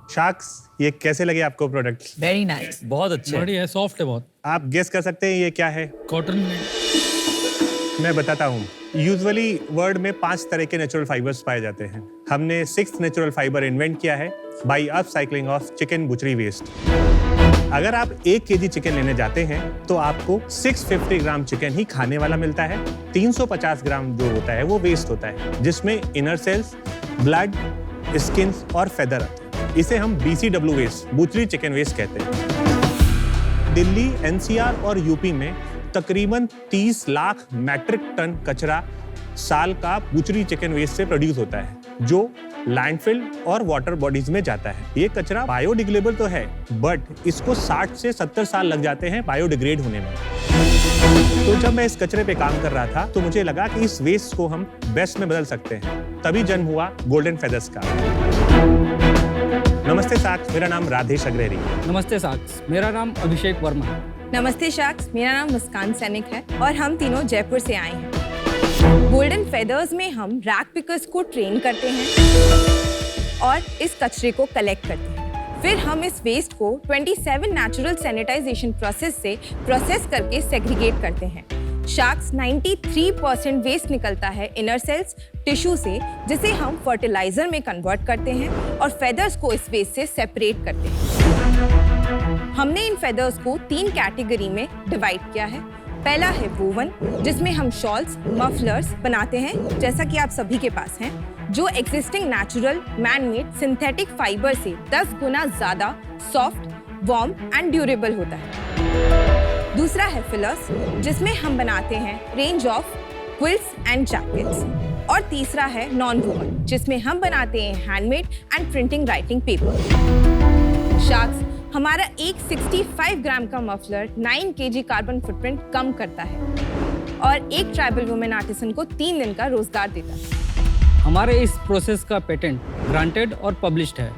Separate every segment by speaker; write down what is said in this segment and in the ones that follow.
Speaker 1: Sacks, ये कैसे लगे आपको प्रोडक्ट?
Speaker 2: वेरी नाइस,
Speaker 3: बहुत अच्छे हैं।
Speaker 4: बढ़िया है, सॉफ्ट है बहुत।
Speaker 1: आप गेस कर सकते हैं ये क्या है?
Speaker 4: कॉटन
Speaker 1: मैं बताता हूँ। यूजुअली वर्ल्ड में 5 तरह के नेचुरल फाइबर्स पाए जाते हैं। हमने 6th नेचुरल फाइबर इन्वेंट किया है by upcycling of chicken butchery waste. अगर आप 1 केजी चिकन लेने जाते हैं तो आपको 650 ग्राम चिकन ही खाने वाला मिलता है। 350 ग्राम जो होता है वो वेस्ट होता है, जिसमें इनर सेल्स, ब्लड, स्किन और फेदर आते हैं। इसे हम BCW waste, butchery chicken waste कहते हैं। दिल्ली, NCR और यूपी में तकरीबन 30 लाख मैट्रिक टन कचरा साल का बुचरी चिकन वेस्ट से प्रोड्यूस होता है, जो लैंडफिल और वाटर बॉडीज में जाता है। ये कचरा बायोडिग्रेडेबल तो है, बट इसको 60 से 70 साल लग जाते हैं बायोडिग्रेड होने में। तो जब मैं इस कचरे पे काम कर रहा था तो मुझे लगा कि इस वेस्ट को हम बेस्ट में बदल सकते हैं। तभी जन्म हुआ गोल्डन फेदर्स का। नमस्ते साक्ष, मेरा नाम राधेश अग्रहरी।
Speaker 3: नमस्ते साक्ष, मेरा नाम अभिषेक वर्मा है।
Speaker 5: नमस्ते शाक्स, मेरा नाम मुस्कान सैनिक है और हम तीनों जयपुर से आए हैं। गोल्डन फेदर्स में हम रैक पिकर्स को ट्रेन करते हैं और इस कचरे को कलेक्ट करते हैं। फिर हम इस वेस्ट को 27 नेचुरल सैनिटाइजेशन प्रोसेस से प्रोसेस करके सेग्रीगेट करते हैं। शाक्स 93% वेस्ट निकलता है इनर सेल्स, टिश्यू से, जिसे हम फर्टिलाइजर में कन्वर्ट करते हैं और फेदर्स को इस वेस्ट से सेपरेट करते हैं। हमने इन फेदर्स को 3 कैटेगरी में डिवाइड किया है। पहला है वोवन, जिसमें हम शॉल्स, मफलर्स बनाते हैं, जैसा कि आप सभी के पास हैं, जो existing natural man-made synthetic fibre से 10 गुना ज्यादा सॉफ्ट, वार्म एंड ड्यूरेबल होता है। दूसरा है फिलर्स, जिसमें हम बनाते हैं range of quilts and jackets. और तीसरा है नॉन वोवन, जिसमें हम बनाते हैं handmade and printing writing paper. Sacks, हमारा एक 65 ग्राम का मफलर 9 केजी कार्बन फुटप्रिंट कम करता है और एक ट्राइबल वुमेन आर्टिसन को 3 दिन का रोजगार देता है।
Speaker 3: हमारे इस प्रोसेस का पेटेंट ग्रांटेड और पब्लिश्ड है।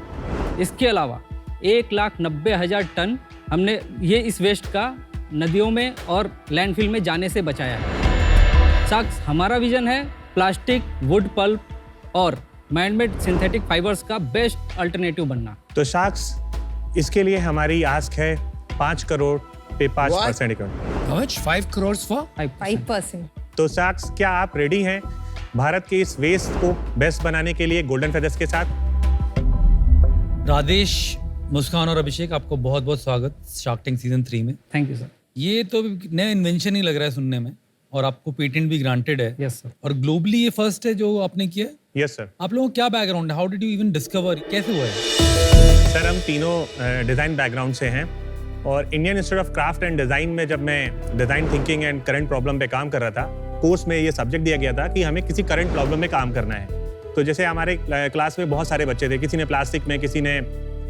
Speaker 3: इसके अलावा 1,90,000 टन हमने ये इस वेस्ट का नदियों में और लैंडफिल में जाने से बचाया है। साक्ष, हमारा विजन है प्लास्टिक, वुड पल्प और मैनमेड सिंथेटिक फाइबर्स का बेस्ट अल्टरनेटिव बनना।
Speaker 1: तो शाक्स, इसके लिए हमारी आस्क है 5 करोड़ पे 5% का।
Speaker 4: 5 करोड़ फॉर
Speaker 5: 5%।
Speaker 1: तो शाक्स, क्या आप रेडी हैं भारत के इस वेस्ट को बेस्ट बनाने के लिए गोल्डन फेदर्स के साथ?
Speaker 4: राधेश, मुस्कान और अभिषेक, आपको बहुत बहुत स्वागत शार्क टैंक सीजन 3 में।
Speaker 3: Thank you sir.
Speaker 4: ये तो नया इन्वेंशन ही लग रहा है सुनने में, और आपको पेटेंट भी ग्रांटेड है।
Speaker 3: Yes sir.
Speaker 4: और ग्लोबली ये फर्स्ट है जो आपने किया है।
Speaker 1: Yes sir.
Speaker 4: आप लोगों का क्या बैकग्राउंड है? How did you even discover, कैसे हुआ है?
Speaker 1: सर, हम तीनों डिज़ाइन बैकग्राउंड से हैं और Indian institute of craft and design में जब मैं design thinking and current problem पे काम कर रहा था, कोर्स में ये सब्जेक्ट दिया गया था कि हमें किसी करंट प्रॉब्लम में काम करना है। तो जैसे हमारे क्लास में बहुत सारे बच्चे थे, किसी ने प्लास्टिक में, किसी ने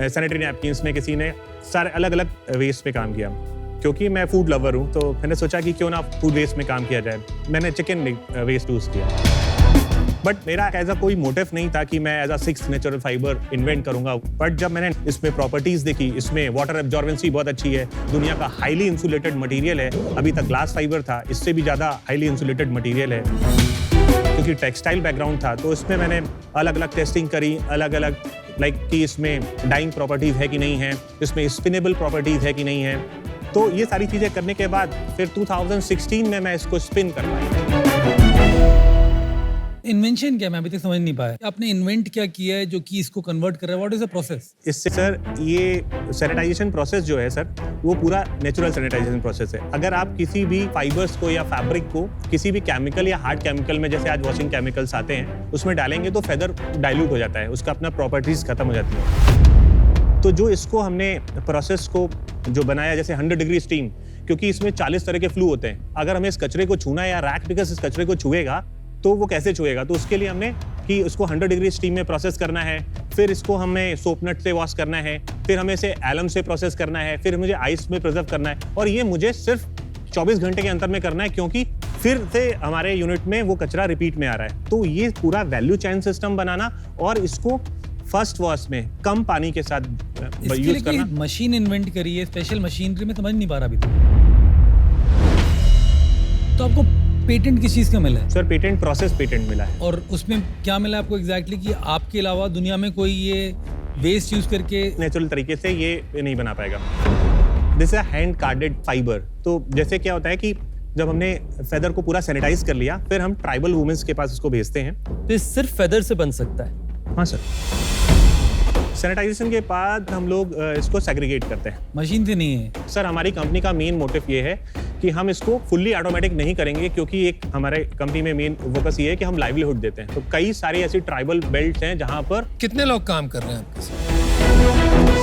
Speaker 1: सैनिटरी नैपकिन्स में, किसी ने सारे अलग अलग वेस्ट पे काम किया। क्योंकि मैं फूड लवर हूँ तो मैंने सोचा कि क्यों ना फूड वेस्ट में काम किया जाए। मैंने चिकन वेस्ट यूज़ किया, बट मेरा ऐसा कोई मोटिव नहीं था कि मैं as a 6th natural fibre invent करूंगा। बट जब मैंने इसमें प्रॉपर्टीज देखी, इसमें वाटर एब्जॉर्बेंसी बहुत अच्छी है, दुनिया का हाईली इंसुलेटेड मटेरियल है, अभी तक ग्लास फाइबर था, इससे भी ज़्यादा हाईली इंसुलेटेड मटेरियल है। क्योंकि टेक्सटाइल बैकग्राउंड था तो इसमें मैंने अलग अलग टेस्टिंग करी, अलग अलग कि इसमें डाइंग प्रॉपर्टीज है कि नहीं है, इसमें स्पिनेबल प्रॉपर्टीज है कि नहीं है। तो ये सारी चीज़ें करने के बाद फिर 2016 में मैं इसको स्पिन कर पाया।
Speaker 4: इन्वेंशन क्या, मैं अभी तक समझ नहीं पाया। आपने इन्वेंट क्या किया है जो कि इसको कन्वर्ट कर रहा है? What is the process?
Speaker 1: इससे सर, ये सैनिटाइजेशन प्रोसेस जो है सर, वो पूरा नेचुरल सैनिटाइजेशन प्रोसेस है। अगर आप किसी भी फाइबर्स को या फैब्रिक को किसी भी केमिकल या हार्ड केमिकल में, जैसे आज वॉशिंग केमिकल्स आते हैं, उसमें डालेंगे तो फेदर डाइल्यूट हो जाता है, उसका अपना प्रॉपर्टीज खत्म हो जाती है। तो जो इसको हमने प्रोसेस को जो बनाया, जैसे 100 डिग्री स्टीम, क्योंकि इसमें 40 तरह के फ्लू होते हैं, अगर हमें इस कचरे को छूना है या रैक पिकर्स इस कचरे को छुएगा तो वो कैसे छुएगा? तो उसके लिए हमने कि उसको 100 डिग्री स्टीम में प्रोसेस करना है, फिर इसको हमें सोप नट से वॉश करना है, फिर हमें इसे एलम से प्रोसेस करना है, फिर मुझे आइस में प्रिजर्व करना है, और ये मुझे सिर्फ 24 घंटे के अंतर में करना है, क्योंकि फिर से हमारे यूनिट में वो कचरा रिपीट में आ रहा है। तो ये पूरा वैल्यू चेन सिस्टम बनाना और इसको फर्स्ट वॉश में कम पानी के साथ यूज करना।
Speaker 4: मशीन इन्वेंट करी है, स्पेशल मशीनरी में समझ नहीं पा रहा अभी तो आपको पेटेंट किस चीज का मिला है?
Speaker 1: सर, पेटेंट प्रोसेस पेटेंट मिला है।
Speaker 4: और उसमें क्या मिला आपको एग्जैक्टली कि आपके अलावा दुनिया में कोई ये वेस्ट यूज करके
Speaker 1: नेचुरल तरीके से ये नहीं बना पाएगा। This is hand carded fibre. तो जैसे क्या होता है कि जब हमने फेदर को पूरा सैनिटाइज कर लिया, फिर हम ट्राइबल वुमेन्स के पास इसको भेजते हैं।
Speaker 2: तो ये सिर्फ फेदर से बन सकता है?
Speaker 1: हाँ सर। सैनिटाइजेशन के बाद हम लोग इसको सेग्रीगेट करते हैं।
Speaker 4: मशीन से नहीं है
Speaker 1: सर, हमारी कंपनी का मेन मोटिव ये है कि हम इसको फुल्ली ऑटोमेटिक नहीं करेंगे, क्योंकि एक हमारे कंपनी में मेन फोकस ये है कि हम लाइवलीहुड देते हैं। तो कई सारी ऐसी ट्राइबल बेल्ट हैं जहां पर
Speaker 6: कितने लोग काम कर रहे हैं आपके साथ?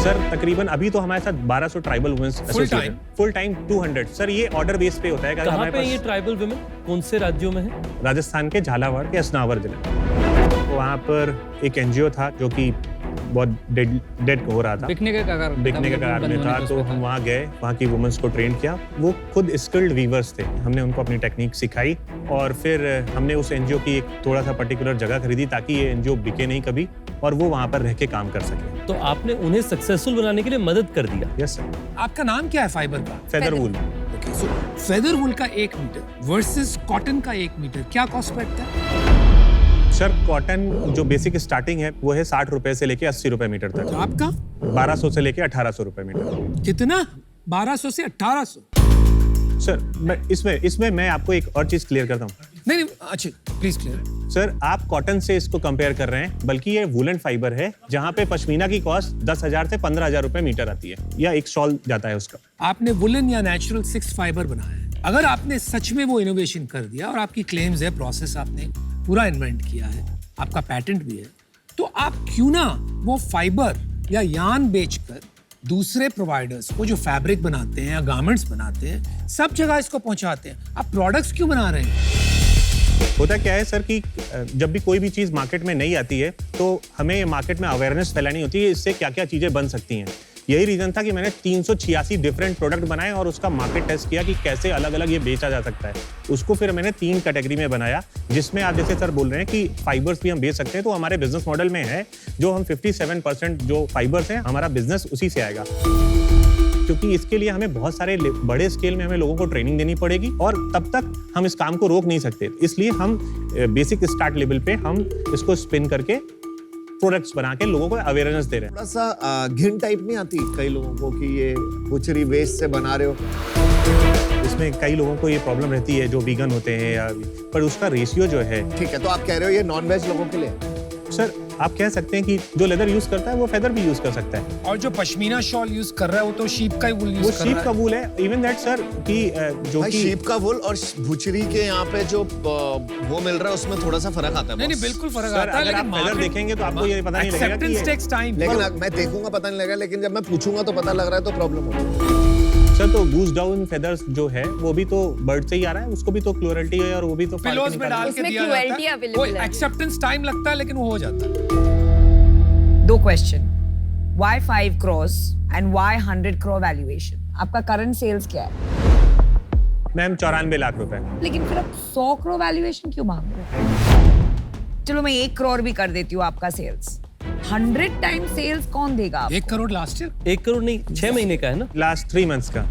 Speaker 1: सर तकरीबन अभी तो हमारे साथ 1200 tribal womens associated, full time 200। Sir ये ऑर्डर बेस पे होता है।
Speaker 2: कहाँ पे ये ट्राइबल वुमेन कौन से राज्यों में है?
Speaker 1: राजस्थान के झालावाड़ के असनावर जिले। वहाँ पर एक एनजीओ था जो कि बहुत डेड हो रहा था,
Speaker 3: बिकने के कगार
Speaker 1: में था। तो हम वहाँ गए, वहाँ की वुमेन्स को ट्रेन किया। वो खुद स्किल्ड वीवर्स थे। हमने उनको अपनी टेक्निक सिखाई और फिर हमने उस एनजीओ की एक थोड़ा सा पर्टिकुलर जगह खरीदी ताकि ये एनजीओ बिके नहीं कभी और वो वहाँ पर रह के काम कर सके।
Speaker 2: तो आपने उन्हें सक्सेसफुल बनाने के लिए मदद कर दिया?
Speaker 1: Yes sir.
Speaker 6: आपका नाम क्या है फाइबर का?
Speaker 1: फेदर वूल।
Speaker 6: ओके, सो फेदर वूल का 1 मीटर वर्सेस कॉटन का 1 मीटर क्या कॉस्ट बैठता है?
Speaker 1: सर कॉटन जो बेसिक स्टार्टिंग है वो है 60 रुपए से लेके 80 रुपए मीटर
Speaker 6: तो
Speaker 1: तक।
Speaker 6: आपका
Speaker 1: 1200 से लेके 1800 रुपए मीटर।
Speaker 6: कितना? 1200 से 1800?
Speaker 1: सर इसमें मैं आपको एक और चीज क्लियर करता हूँ।
Speaker 6: नहीं, अच्छा प्लीज क्लियर।
Speaker 1: सर आप कॉटन से इसको कंपेयर कर रहे हैं, बल्कि ये वुलन फाइबर है जहाँ पे पश्मीना की कॉस्ट 10,000 से 15,000 रुपए मीटर आती है, या एक शॉल जाता है उसका।
Speaker 6: आपने वुलन या नेचुरल 6 फाइबर बनाया है। अगर आपने सच में वो इनोवेशन कर दिया और आपकी क्लेम्स है, प्रोसेस आपने पूरा इन्वेंट किया है, आपका पैटेंट भी है, तो आप क्यों ना वो फाइबर या यान बेचकर दूसरे प्रोवाइडर्स को जो फैब्रिक बनाते हैं या गारमेंट्स बनाते हैं, सब जगह इसको पहुंचाते हैं, आप प्रोडक्ट्स क्यों बना रहे हैं?
Speaker 1: होता क्या है सर कि जब भी कोई भी चीज मार्केट में नहीं आती है तो हमें मार्केट में अवेयरनेस फैलानी होती है इससे क्या क्या चीजें बन सकती हैं। यही रीजन था कि मैंने 386 डिफरेंट प्रोडक्ट बनाए और उसका मार्केट टेस्ट किया कि कैसे अलग अलग ये बेचा जा सकता है। उसको फिर मैंने 3 कैटेगरी में बनाया, जिसमें आप जैसे सर बोल रहे हैं कि फाइबर्स भी हम बेच सकते हैं। तो हमारे बिजनेस मॉडल में है जो हम 57% जो फाइबर्स हैं, हमारा बिजनेस उसी से आएगा, क्योंकि इसके लिए हमें बहुत सारे बड़े स्केल में हमें लोगों को ट्रेनिंग देनी पड़ेगी और तब तक हम इस काम को रोक नहीं सकते। इसलिए हम बेसिक स्टार्ट लेवल पे हम इसको स्पिन करके प्रोडक्ट्स बना के लोगों को अवेयरनेस दे रहे हैं।
Speaker 7: थोड़ा सा घिन टाइप नहीं आती कई लोगों को कि ये बुचरी वेस्ट से बना रहे हो?
Speaker 1: इसमें कई लोगों को ये प्रॉब्लम रहती है जो वीगन होते हैं या, पर उसका रेशियो जो है।
Speaker 7: ठीक है, तो आप कह रहे हो ये नॉन वेज लोगों के लिए?
Speaker 1: सर आप कह सकते हैं कि जो लेदर यूज करता है वो फेदर भी यूज कर सकता है।
Speaker 6: और जो पश्मीना शॉल यूज कर रहा है वो तो शीप का ही वूल यूज
Speaker 1: वो
Speaker 6: कर
Speaker 1: शीप
Speaker 6: रहा
Speaker 1: का
Speaker 6: है।
Speaker 1: वूल है। इवन दैट सर कि जो
Speaker 7: भाई
Speaker 1: कि
Speaker 7: शीप का वूल और भुचरी के यहाँ पे जो वो मिल रहा है उसमें थोड़ा सा फर्क आता है।
Speaker 6: नहीं
Speaker 7: बॉस।
Speaker 6: बिल्कुल फर्क
Speaker 1: सर
Speaker 6: आता है,
Speaker 1: अगर आप
Speaker 6: लेकिन
Speaker 1: फेदर देखेंगे तो आपको ये पता नहीं लगेगा कि
Speaker 6: एक्सेप्टेंस टेक्स टाइम।
Speaker 7: लेकिन मैं देखूंगा पता नहीं लगेगा, लेकिन जब मैं पूछूंगा तो पता लग रहा है तो प्रॉब्लम होगी।
Speaker 1: सर तो गूज डाउन फेदर्स जो है वो भी तो बर्ड से ही आ रहा है, उसको भी तो क्लोरल्टी है और वो भी तो फाड़ के
Speaker 6: पिलोज में
Speaker 1: निकाला
Speaker 6: डाल
Speaker 1: है।
Speaker 6: के
Speaker 5: उसमें
Speaker 6: दिया
Speaker 5: cruelty
Speaker 6: जाता है।
Speaker 5: available
Speaker 6: वो
Speaker 5: है।
Speaker 6: एक्सेप्टेंस टाइम लगता है लेकिन वो हो जाता है।
Speaker 8: 2 question, why 5 crores and why 100 crore valuation? आपका करंट सेल्स क्या है?
Speaker 1: मैम 94 लाख रुपए।
Speaker 8: लेकिन फिर आप 100 crore valuation क्यों मांग रहे हो? चलो मैं 1 crore भी कर देती हूँ आपका सेल्स, 100 टाइम सेल्स कौन देगा आपको?
Speaker 6: 1 करोड़ लास्ट ईयर?
Speaker 2: 1 करोड़ नहीं, 6 महीने का है ना?
Speaker 1: लास्ट 3 मंथ्स का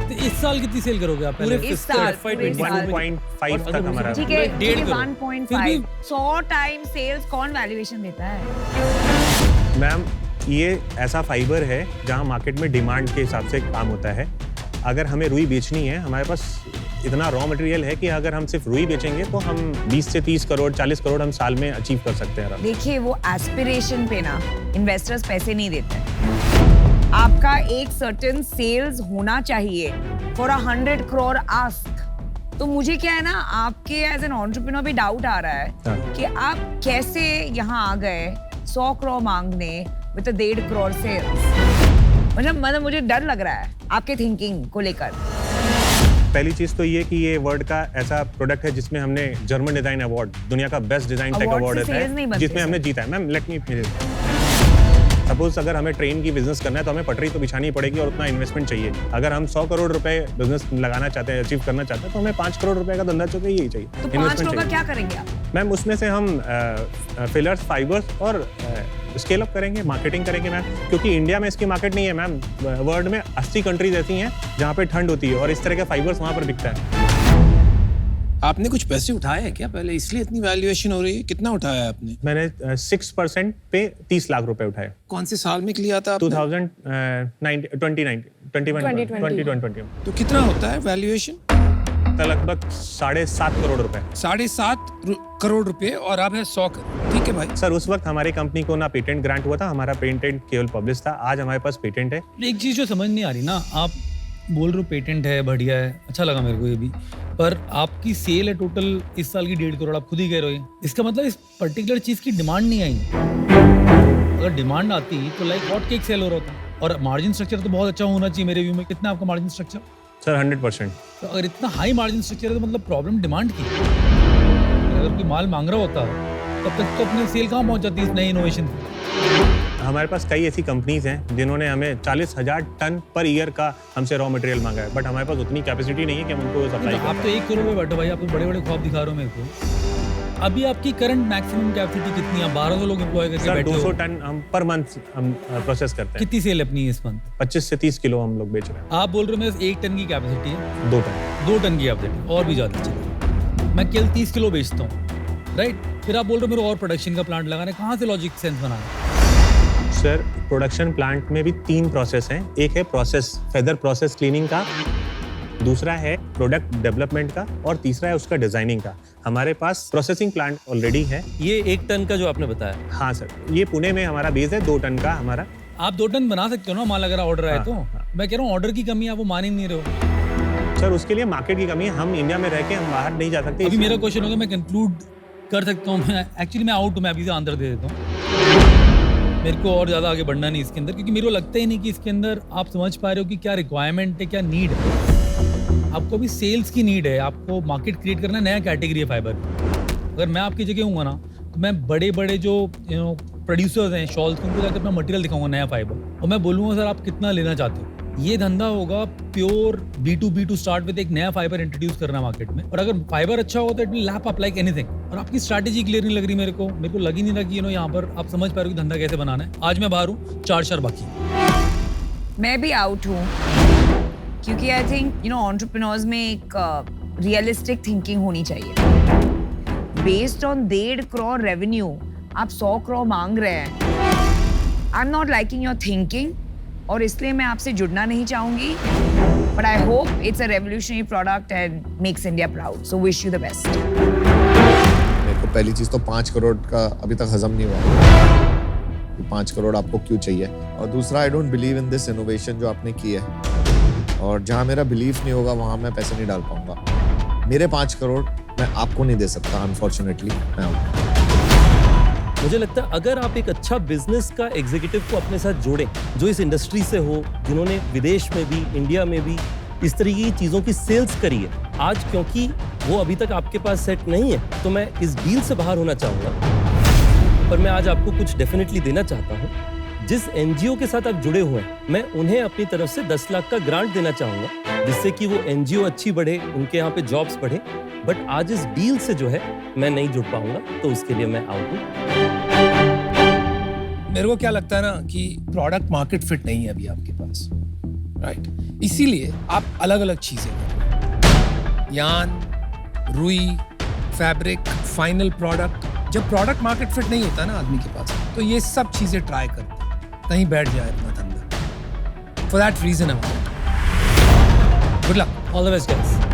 Speaker 4: तो इस साल कितनी सेल करोगे आप?
Speaker 2: पूरे
Speaker 4: पहले
Speaker 8: इस साल, पूरे साल।
Speaker 1: 1.5 तक हमारा।
Speaker 8: ठीक है,
Speaker 2: डेढ़ करोड़।
Speaker 8: 1.5, 100 टाइम सेल्स कौन वैल्यूएशन देता है?
Speaker 1: मैम ये ऐसा फाइबर है जहाँ मार्केट में डिमांड के हिसाब से काम होता है। अगर हमें रुई बेचनी है, हमारे पास इतना रॉ मटेरियल है कि अगर हम सिर्फ रुई बेचेंगे तो हम 20 से 30 करोड़ 40 करोड़ हम साल में अचीव कर सकते हैं।
Speaker 8: देखिए वो एस्पिरेशन पे ना इन्वेस्टर्स पैसे नहीं देते। आपका एक सर्टेन सेल्स होना चाहिए फॉर 100 crore आस्क। तो मुझे क्या है ना, आपके एज एन एंटरप्रेन्योर भी डाउट आ रहा है कि आप कैसे यहाँ आ गए 100 crore मांगने विद 1.5 crore सेल्स। मतलब मुझे डर लग रहा है आपके थिंकिंग को लेकर।
Speaker 1: पहली चीज तो ये कि ये वर्ल्ड का ऐसा प्रोडक्ट है जिसमें हमने जर्मन डिजाइन अवार्ड, दुनिया का best design tech
Speaker 8: Award
Speaker 1: award
Speaker 8: से
Speaker 1: है,
Speaker 8: sales नहीं बनते
Speaker 1: जिसमें हमने जीता है। मैम लेट मी सपोज अगर हमें ट्रेन की बिजनेस करना है तो हमें पटरी तो बिछानी पड़ेगी और उतना इन्वेस्टमेंट चाहिए। अगर हम 100 करोड़ रुपए बिजनेस लगाना चाहते हैं, अचीव करना चाहते हैं, तो हमें 5 करोड़ रुपए का धंधा चाहिए ही चाहिए।
Speaker 8: तो 5
Speaker 1: Investment
Speaker 8: crore का
Speaker 1: चाहिए।
Speaker 8: क्या करेंगे आप?
Speaker 1: मैम उसमें से हम फिलर्स, फाइबर्स और स्केल अप करेंगे, मार्केटिंग करेंगे मैम, क्योंकि इंडिया में इसकी मार्केट नहीं है मैम। वर्ल्ड में 80 कंट्रीज ऐसी हैं जहाँ पे ठंड होती है और इस तरह के फाइबर्स वहाँ पर बिकता है।
Speaker 6: आपने कुछ पैसे उठाए हैं क्या पहले, इसलिए इतनी वैल्यूएशन हो रही है? कितना उठाया है आपने?
Speaker 1: मैंने 6% पे 30 लाख रुपए उठाए।
Speaker 6: कौन से साल में लिया था आपने?
Speaker 1: 2020
Speaker 6: तो कितना होता है वैल्यूएशन?
Speaker 1: लगभग 7.5 करोड़ रुपए।
Speaker 6: 7.5 करोड़ रुपए और अब है 100 करोड़। ठीक है भाई।
Speaker 1: सर उस वक्त हमारी कंपनी को ना पेटेंट ग्रांट हुआ था, हमारा पेटेंट केवल पब्लिश था। आज हमारे पास पेटेंट है।
Speaker 4: एक चीज जो समझ नहीं आ रही ना, आप बोल रहे हो पेटेंट है, बढ़िया है, अच्छा लगा मेरे को ये भी, पर आपकी सेल है टोटल इस साल की 1.5 करोड़, आप खुद ही कह रहे हो। इसका मतलब इस पर्टिकुलर चीज की डिमांड नहीं आई। अगर डिमांड आती तो लाइक हॉट केक सेल हो रहा था। और मार्जिन स्ट्रक्चर तो बहुत अच्छा होना चाहिए मेरे व्यू में। कितना आपका मार्जिन स्ट्रक्चर?
Speaker 1: सर 100%।
Speaker 4: तो अगर इतना हाई मार्जिन स्ट्रक्चर है तो मतलब प्रॉब्लम डिमांड की। अगर कोई माल मांग रहा होता तब तक तो अपनी सेल कहाँ पहुंच जाती इस नई इनोवेशन से।
Speaker 1: हमारे पास कई ऐसी कंपनीज हैं जिन्होंने हमें 40,000 टन पर ईयर का हमसे रॉ मटेरियल मांगा है, बट हमारे पास उतनी कैपेसिटी नहीं है कि हम उनको सप्लाई
Speaker 4: आप तो 1 करोड़ में बैठो भाई, आप तो बड़े बड़े ख्वाब दिखा रहे हो मेरे को। अभी आपकी करंट मैक्सिमम कैपेसिटी कितनी है? 1200 लोग एम्प्लॉय करके
Speaker 1: सर
Speaker 4: बैठे हो।
Speaker 1: 200 टन हम पर मंथ हम प्रोसेस करते हैं।
Speaker 4: कितनी सेल अपनी इस मंथ?
Speaker 1: 25 से 30 किलो हम लोग बेच रहे हैं।
Speaker 4: आप बोल रहे हो मेरे 1 टन की कैपेसिटी है?
Speaker 1: 2 टन।
Speaker 4: 2 टन की कैपेसिटी और भी ज्यादा चलिए, मैं केवल 30 किलो बेचता हूँ, राइट? फिर आप बोल रहे हो मेरे और प्रोडक्शन का प्लांट लगाना है, कहाँ से लॉजिक सेंस बनाना?
Speaker 1: सर प्रोडक्शन प्लांट में भी 3 प्रोसेस हैं। एक है प्रोसेस फेदर प्रोसेस क्लीनिंग का, दूसरा है प्रोडक्ट डेवलपमेंट का, और तीसरा है उसका डिजाइनिंग का। हमारे पास प्रोसेसिंग प्लांट ऑलरेडी है।
Speaker 2: ये 1 टन का जो आपने बताया।
Speaker 1: हाँ सर, ये पुणे में हमारा बेस है। 2 टन का हमारा।
Speaker 4: आप 2 टन बना सकते हो ना माल, अगर ऑर्डर आए
Speaker 1: हाँ,
Speaker 4: तो।
Speaker 1: हाँ।
Speaker 4: मैं कह रहा हूँ ऑर्डर की कमी है, आप वो मान ही नहीं रहे हो।
Speaker 1: सर उसके लिए मार्केट की कमी है। हम इंडिया में रह के हम बाहर नहीं जा सकते।
Speaker 4: अभी मेरा क्वेश्चन होगा, मैं कंक्लूड कर सकता हूँ। मैं एक्चुअली मैं आउट हूँ, मैं अभी से आंसर दे देता हूँ। मेरे को और ज़्यादा आगे बढ़ना नहीं इसके अंदर, क्योंकि मेरे को लगता ही नहीं कि इसके अंदर आप समझ पा रहे हो कि क्या रिक्वायरमेंट है, क्या नीड है। आपको भी सेल्स की नीड है, आपको मार्केट क्रिएट करना, नया कैटेगरी है फाइबर। अगर मैं आपकी जगह हूँ ना तो मैं बड़े बड़े जो प्रोड्यूसर्स हैं शॉल्स, उनको जाकर अपना मटेरियल दिखाऊंगा नया फाइबर, और मैं बोलूँगा सर आप कितना लेना चाहते हो। ये धंधा होगा प्योर B2B स्टार्ट विद एक नया फाइबर इंट्रोड्यूस करना मार्केट में। और अगर फाइबर अच्छा होगा तो it will lap up like anything. और आपकी स्ट्रैटेजी क्लियर नहीं लग रही मेरे को लग ही नहीं रहा कि यहाँ पर आप समझ पा रहे हो कि धंधा कैसे बनाना है। आज मैं बाहर हूँ, 4 शहर बाकी।
Speaker 8: मैं भी आउट हूँ, क्योंकि आई थिंक एंटरप्रेन्योर्स में एक रियलिस्टिक थिंकिंग होनी चाहिए। बेस्ड ऑन 1.5 करोड़ रेवेन्यू आप 100 करोड़ मांग रहे हैं। I am not liking your thinking, और इसलिए मैं आपसे जुड़ना नहीं चाहूंगी। But I hope it's a revolutionary product and makes India proud. So wish you the best.
Speaker 7: मेरे को पहली चीज तो 5 करोड़ का अभी तक हजम नहीं हुआ कि 5 करोड़ आपको क्यों चाहिए, और दूसरा I don't believe in this innovation जो आपने की है, और जहाँ मेरा बिलीफ नहीं होगा वहाँ मैं पैसे नहीं डाल पाऊंगा। मेरे 5 करोड़ मैं आपको नहीं दे सकता, अनफॉर्चुनेटली। मैं
Speaker 2: मुझे लगता है अगर आप एक अच्छा बिजनेस का एग्जीक्यूटिव को अपने साथ जोड़ें, जो इस इंडस्ट्री से हो, जिन्होंने विदेश में भी इंडिया में भी इस तरीके की चीज़ों की सेल्स करी है, आज क्योंकि वो अभी तक आपके पास सेट नहीं है तो मैं इस डील से बाहर होना चाहूँगा। पर मैं आज आपको कुछ डेफिनेटली देना चाहता हूँ। जिस NGO के साथ आप जुड़े हुए हैं, मैं उन्हें अपनी तरफ से 10 लाख का ग्रांट देना चाहूँगा, जिससे कि वो NGO अच्छी बढ़े, उनके यहाँ पे जॉब्स बढ़े। बट आज इस डील से जो है मैं नहीं जुड़ पाऊंगा, तो उसके लिए मैं आउट हूँ।
Speaker 6: मेरे को क्या लगता है ना कि प्रोडक्ट मार्केट फिट नहीं है अभी आपके पास, राइट? इसीलिए आप अलग अलग चीजें कर रहे हैं। यान, रुई, फैब्रिक, फाइनल प्रोडक्ट। जब प्रोडक्ट मार्केट फिट नहीं होता ना आदमी के पास, तो ये सब चीजें ट्राई करते हैं, कहीं बैठ जाए अपना धंधा। For that reason good luck,
Speaker 4: all the best guys.